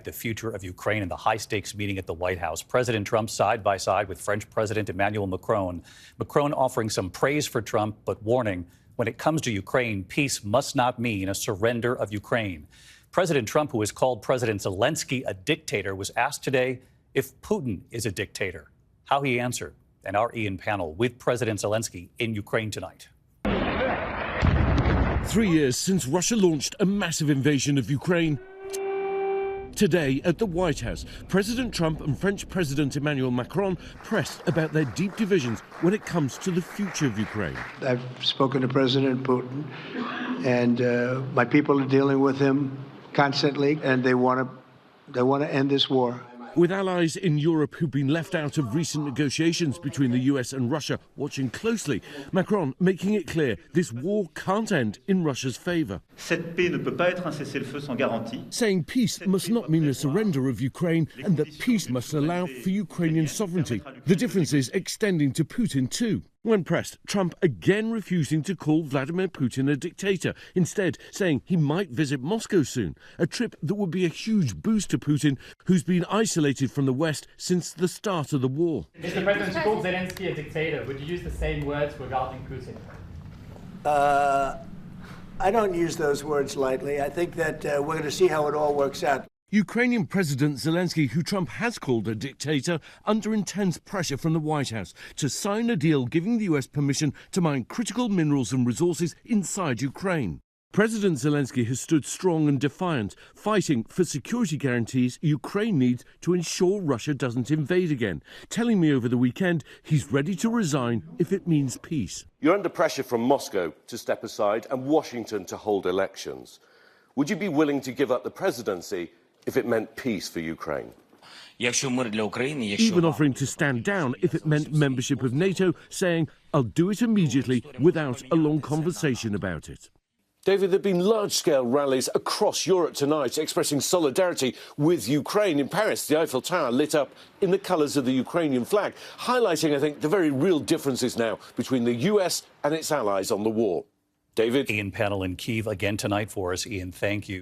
The future of Ukraine in the high-stakes meeting at the White House. President Trump side by side with French President Emmanuel Macron. Macron offering some praise for Trump, but warning, when it comes to Ukraine, peace must not mean a surrender of Ukraine. President Trump, who has called President Zelensky a dictator, was asked today if Putin is a dictator. How he answered. And our Ian panel with President Zelensky in Ukraine tonight. 3 years since Russia launched a massive invasion of Ukraine. Today at the White House, President Trump and French President Emmanuel Macron pressed about their deep divisions when it comes to the future of Ukraine. I've spoken to President Putin, and my people are dealing with him constantly, and they want to end this war. With allies in Europe who've been left out of recent negotiations between the US and Russia watching closely, Macron making it clear this war can't end in Russia's favour. Cette paix ne peut pas être un cessez-le-feu sans garantie. Saying peace must not mean a surrender of Ukraine and that peace must allow for Ukrainian sovereignty. The difference is extending to Putin too. When pressed, Trump again refusing to call Vladimir Putin a dictator, instead saying he might visit Moscow soon, a trip that would be a huge boost to Putin, who's been isolated from the West since the start of the war. Mr. President, you called Zelensky a dictator. Would you use the same words regarding Putin? I don't use those words lightly. I think that we're going to see how it all works out. Ukrainian President Zelensky, who Trump has called a dictator, under intense pressure from the White House to sign a deal giving the US permission to mine critical minerals and resources inside Ukraine. President Zelensky has stood strong and defiant, fighting for security guarantees Ukraine needs to ensure Russia doesn't invade again, telling me over the weekend he's ready to resign if it means peace. You're under pressure from Moscow to step aside and Washington to hold elections. Would you be willing to give up the presidency if it meant peace for Ukraine? Even offering to stand down if it meant membership of NATO, saying, I'll do it immediately without a long conversation about it. David, there have been large-scale rallies across Europe tonight expressing solidarity with Ukraine. In Paris, the Eiffel Tower lit up in the colours of the Ukrainian flag, highlighting, I think, the very real differences now between the US and its allies on the war. David? Ian panel in Kyiv again tonight for us. Ian, thank you.